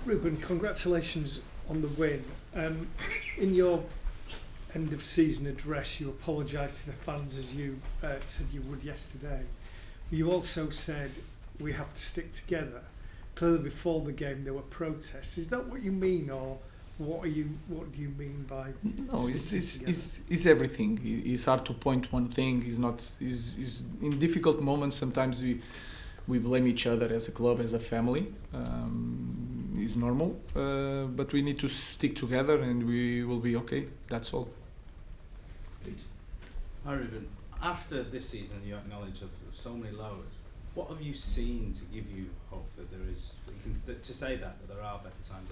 Ruben, congratulations on the win. In your end of season address, you apologised to the fans as you said you would yesterday. You also said we have to stick together. Clearly, before the game, there were protests. Is that what you mean, or what do you mean by? No, it's everything. It's hard to point one thing. It's in difficult moments. Sometimes we blame each other as a club, as a family. It's normal, but we need to stick together, and we will be okay. That's all. Hi Ruben. After this season, you acknowledge of so many lows. What have you seen to give you hope that there is? To say that there are better times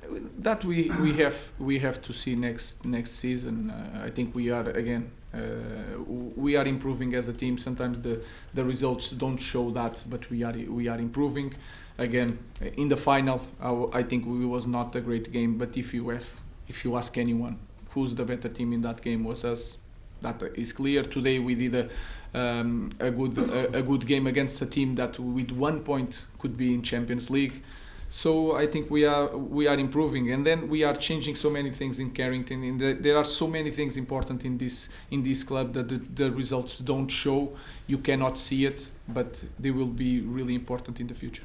ahead? That we have to see next season. I think we are again. We are improving as a team. Sometimes the results don't show that, but we are improving. Again, in the final, I think we was not a great game. But if you ask anyone who's the better team in that game, was us. That is clear. Today we did a good game against a team that with 1 point could be in Champions League. So I think we are improving, and then we are changing so many things in Carrington. There are so many things important in this club that the results don't show. You cannot see it, but they will be really important in the future.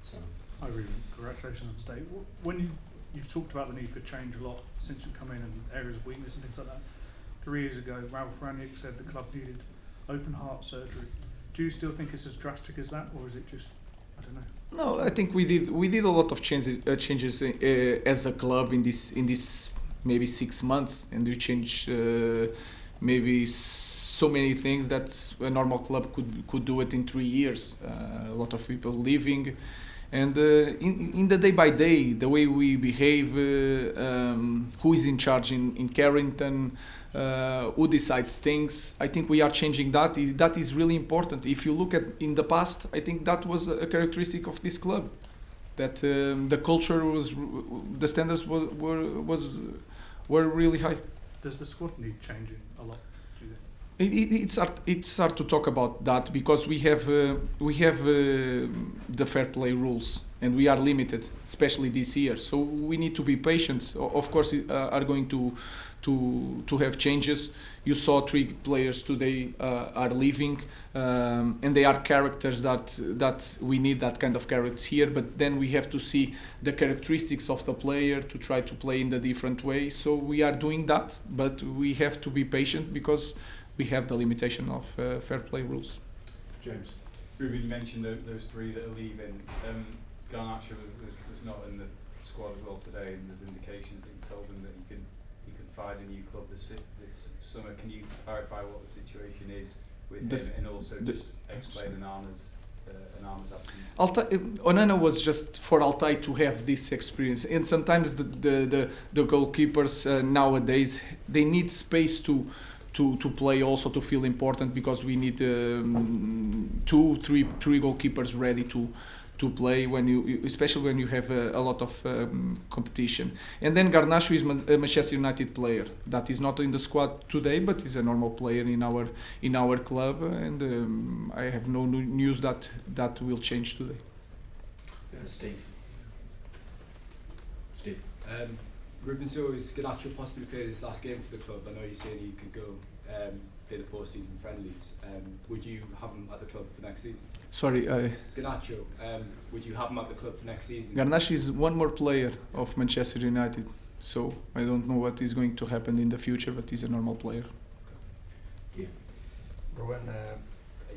So, hi Ruben, congratulations on today. When you've talked about the need for change a lot since you've come in and areas of weakness and things like that. 3 years ago, Ralph Rangnick said the club needed open heart surgery. Do you still think it's as drastic as that, or is it just, I don't know? No, I think we did a lot of changes as a club in this maybe 6 months, and we changed maybe so many things that a normal club could do it in 3 years. A lot of people leaving, and in the day by day, the way we behave, who is in charge in Carrington, who decides things. I think we are changing that. That is really important. If you look at in the past, I think that was a characteristic of this club, that the culture was, the standards were really high. Does the squad need changing a lot? Do you think? It's hard to talk about that because we have the fair play rules, and we are limited, especially this year. So we need to be patient. Of course, are going to have changes. You saw 3 players today are leaving, and they are characters that we need that kind of characters here. But then we have to see the characteristics of the player to try to play in the different way. So we are doing that, but we have to be patient because we have the limitation of fair play rules. James. Ruben, you mentioned those 3 that are leaving. Garnacho was not in the squad as well today, and there's indications that you told him that he can find a new club this summer. Can you clarify what the situation is with him, and also just explain Onana's absence? Onana was just for Altai to have this experience, and sometimes the goalkeepers nowadays they need space to play, also to feel important, because we need 2-3 goalkeepers ready to play especially when you have a lot of competition. And then Garnacho is a Manchester United player that is not in the squad today, but is a normal player in our club, and I have no news that will change today. Steve. Ruben, so is Garnacho possibly play this last game for the club? I know you said he could go play the post-season friendlies. Would you have him at the club for next season? Sorry, Garnacho, would you have him at the club for next season? Garnacho is one more player of Manchester United, so I don't know what is going to happen in the future, but he's a normal player. Yeah. Ruben, are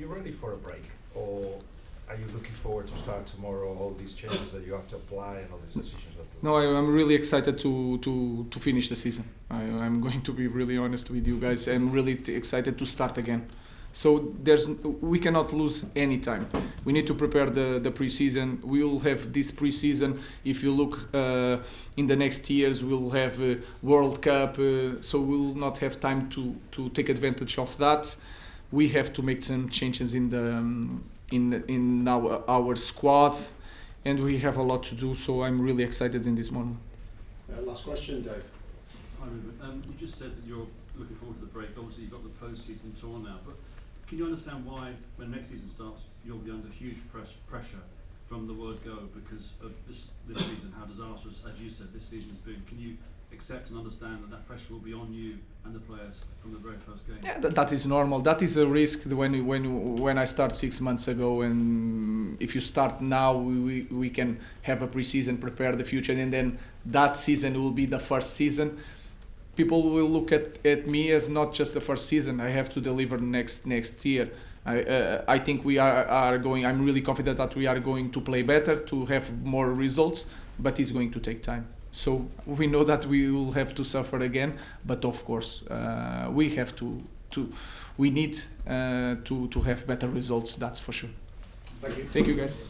you ready for a break, or are you looking forward to start tomorrow, all these changes that you have to apply and all these decisions? No, I'm really excited to finish the season. I'm going to be really honest with you guys. I'm really excited to start again. So we cannot lose any time. We need to prepare the pre-season. We will have this pre-season. If you look in the next years, we'll have a World Cup. So we will not have time to take advantage of that. We have to make some changes in our squad, and we have a lot to do. So I'm really excited in this moment. Last question, Dave. Hi Ruben. You just said that you're looking forward to the break. Obviously, you've got the post-season tour now, but can you understand why, when next season starts, you'll be under huge pressure from the word go because of this season? How does as you said, this season's been. Can you accept and understand that pressure will be on you and the players from the very first game? Yeah, that is normal. That is a risk when I start 6 months ago, and if you start now, we can have a pre-season, prepare the future, and then that season will be the first season. People will look at me as not just the first season. I have to deliver next year. I think we are going. I'm really confident that we are going to play better, to have more results, but it's going to take time. So we know that we will have to suffer again, but of course we have we need to have better results. That's for sure. Thank you. Thank you, guys.